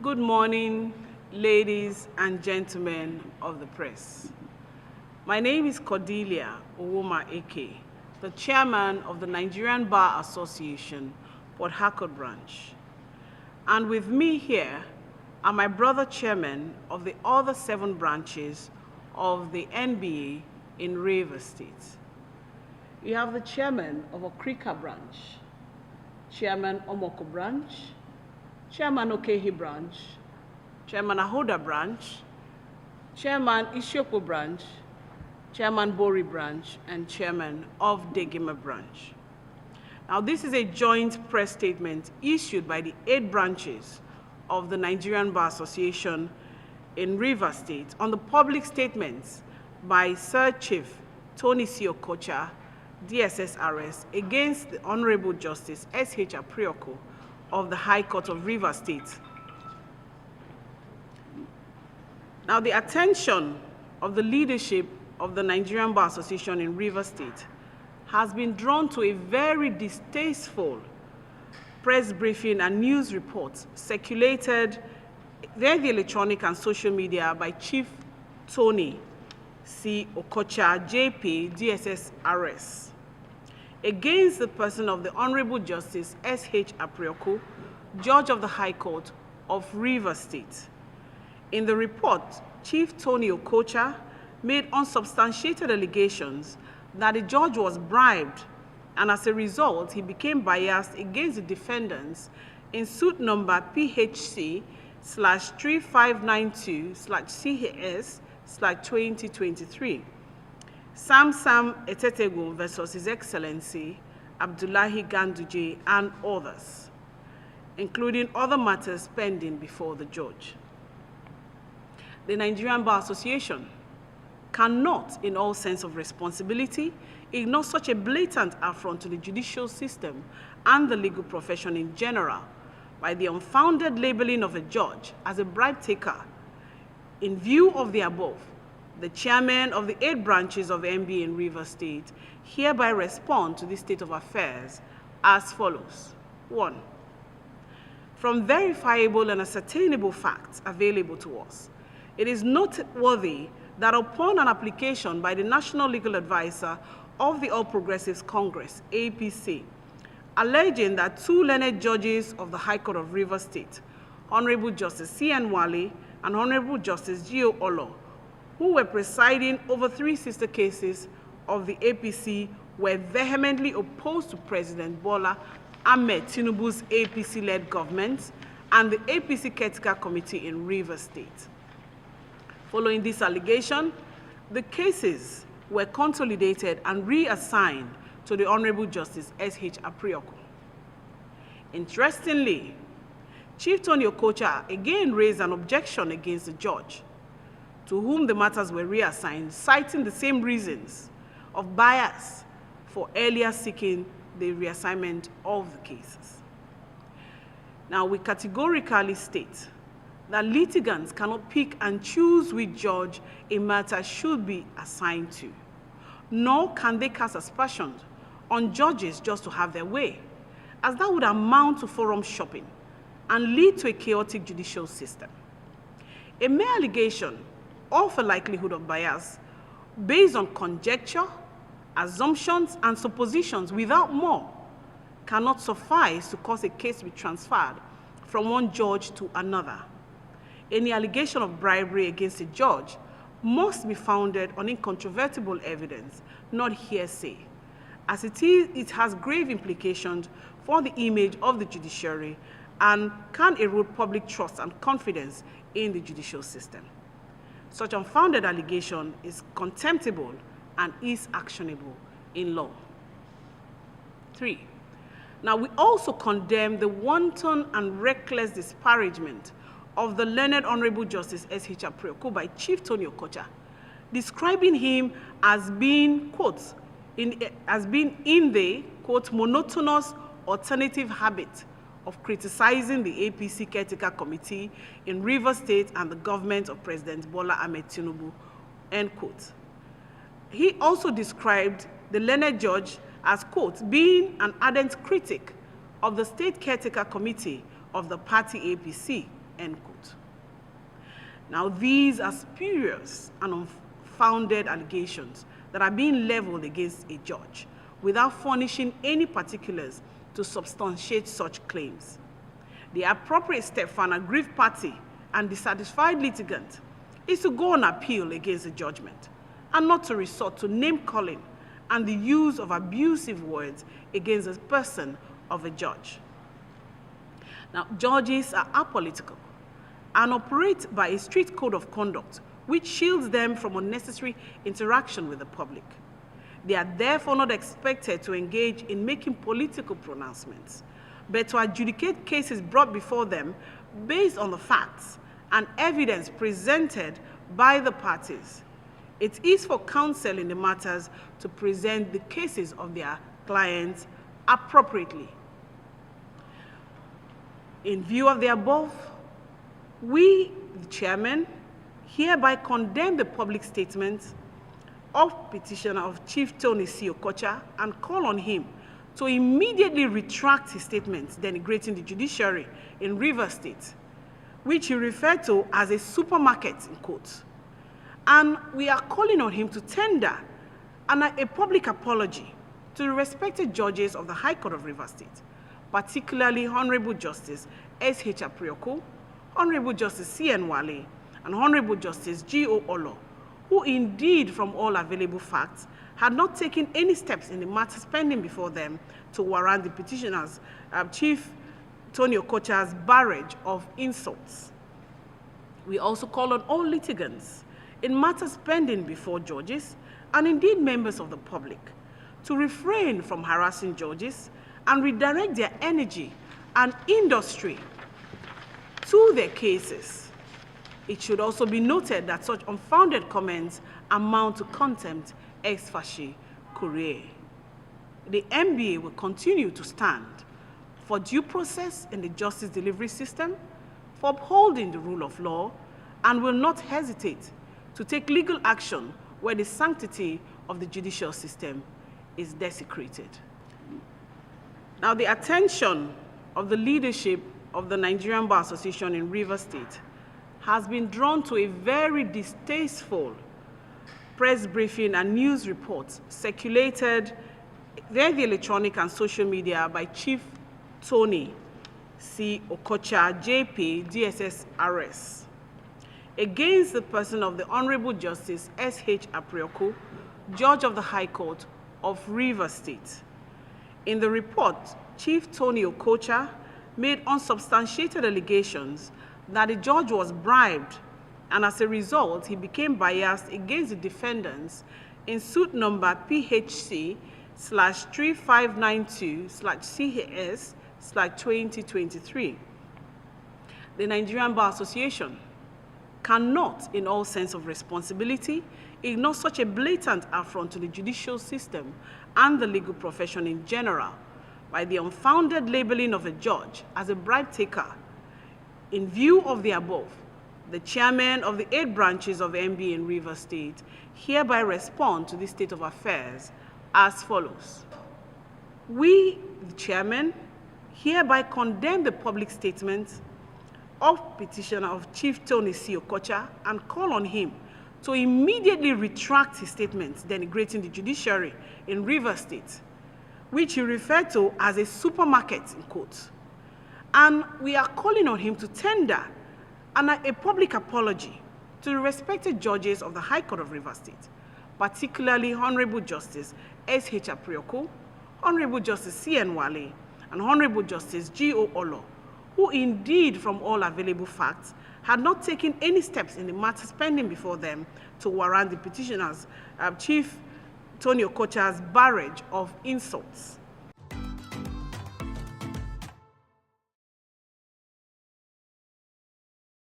Good morning, ladies and gentlemen of the press. My name is Cordelia Eke, the chairman of the Nigerian Bar Association, Port Harcourt branch. And with me here are my brother chairmen of the other 7 branches of the NBA in Rivers State. We have the chairman of Okrika branch, chairman Omoko branch, chairman Okehi branch, chairman Ahoda branch, chairman Isiokpo branch, chairman Bori branch, and chairman of Degima branch. Now, this is a joint press statement issued by the 8 branches of the Nigerian Bar Association in Rivers State on the public statements by Sir Chief Tony Okocha, DSSRS, against the Honorable Justice Aprioku of the High Court of Rivers State. Now, the attention of the leadership of the Nigerian Bar Association in Rivers State has been drawn to a very distasteful press briefing and news reports circulated via the electronic and social media by Chief Tony Okocha, JP, DSSRS, against the person of the Honorable Justice Aprioku, Judge of the High Court of Rivers State. In the report, Chief Tony Okocha made unsubstantiated allegations that the judge was bribed, and as a result, he became biased against the defendants in suit number PHC/3592/CAS/2023. Sam Etetegu versus His Excellency Abdullahi Ganduje and others, including other matters pending before the judge. The Nigerian Bar Association cannot, in all sense of responsibility, ignore such a blatant affront to the judicial system and the legal profession in general by the unfounded labeling of a judge as a bribe taker. In view of the above, the chairman of the 8 branches of NBA in Rivers State hereby respond to this state of affairs as follows. 1. From verifiable and ascertainable facts available to us, it is noteworthy that upon an application by the National Legal Advisor of the All Progressives Congress, APC, alleging that 2 learned judges of the High Court of Rivers State, Honorable Justice C.N. Wali and Honorable Justice G.O. Ollor, who were presiding over 3 sister cases of the APC, were vehemently opposed to President Bola Ahmed Tinubu's APC-led government and the APC Caretaker Committee in Rivers State. Following this allegation, the cases were consolidated and reassigned to the Honorable Justice Aprioku. Interestingly, Chief Tony Okocha again raised an objection against the judge, to whom the matters were reassigned, citing the same reasons of bias for earlier seeking the reassignment of the cases. Now, we categorically state that litigants cannot pick and choose which judge a matter should be assigned to, nor can they cast aspersions on judges just to have their way, as that would amount to forum shopping and lead to a chaotic judicial system. A mere allegation of a likelihood of bias based on conjecture, assumptions, and suppositions without more cannot suffice to cause a case to be transferred from one judge to another. Any allegation of bribery against a judge must be founded on incontrovertible evidence, not hearsay, as it has grave implications for the image of the judiciary and can erode public trust and confidence in the judicial system. Such unfounded allegation is contemptible and is actionable in law. 3. Now, we also condemn the wanton and reckless disparagement of the learned Honorable Justice Aprioku by Chief Tony Okocha, describing him as being, quote, in the, quote, monotonous alternative habit of criticizing the APC Caretaker Committee in Rivers State and the government of President Bola Ahmed Tinubu, end quote. He also described the learned judge as, quote, being an ardent critic of the State Caretaker Committee of the party APC, end quote. Now, these are spurious and unfounded allegations that are being leveled against a judge without furnishing any particulars to substantiate such claims. The appropriate step for an aggrieved party and dissatisfied litigant is to go on appeal against the judgment and not to resort to name-calling and the use of abusive words against the person of a judge. Now, judges are apolitical and operate by a strict code of conduct which shields them from unnecessary interaction with the public. They are therefore not expected to engage in making political pronouncements, but to adjudicate cases brought before them based on the facts and evidence presented by the parties. It is for counsel in the matters to present the cases of their clients appropriately. In view of the above, we, the chairman, hereby condemn the public statement of petitioner of Chief Tony Okocha and call on him to immediately retract his statements denigrating the judiciary in Rivers State, which he referred to as a supermarket, in quotes. And we are calling on him to tender a public apology to the respected judges of the High Court of Rivers State, particularly Honorable Justice S.H. Aprioku, Honorable Justice C.N. Wali, and Honorable Justice G.O. Ollor, who indeed, from all available facts, had not taken any steps in the matters pending before them to warrant the petitioner's Chief Tony Okocha's barrage of insults. We also call on all litigants in matters pending before judges, and indeed members of the public, to refrain from harassing judges and redirect their energy and industry to their cases. It should also be noted that such unfounded comments amount to contempt ex facie curiae. The NBA will continue to stand for due process in the justice delivery system, for upholding the rule of law, and will not hesitate to take legal action where the sanctity of the judicial system is desecrated. Now, the attention of the leadership of the Nigerian Bar Association in Rivers State has been drawn to a very distasteful press briefing and news reports circulated via the electronic and social media by Chief Tony C. Okocha, JP, DSS RS, against the person of the Honorable Justice S.H. Aprioku, Judge of the High Court of Rivers State. In the report, Chief Tony Okocha made unsubstantiated allegations that the judge was bribed, and as a result, he became biased against the defendants in suit number PHC/3592/CAS/2023. The Nigerian Bar Association cannot, in all sense of responsibility, ignore such a blatant affront to the judicial system and the legal profession in general by the unfounded labeling of a judge as a bribe taker. In view of the above, the chairman of the 8 branches of NBA in Rivers State hereby respond to this state of affairs as follows. We, the chairman, hereby condemn the public statement of petitioner of Chief Tony Okocha and call on him to immediately retract his statements denigrating the judiciary in Rivers State, which he referred to as a supermarket, in quotes. And we are calling on him to tender a public apology to the respected judges of the High Court of Rivers State, particularly Honorable Justice S.H. Aprioku, Honorable Justice C.N. Wali, and Honorable Justice G.O. Ollor, who indeed, from all available facts, had not taken any steps in the matters pending before them to warrant the petitioner's Chief Tony Okocha's barrage of insults.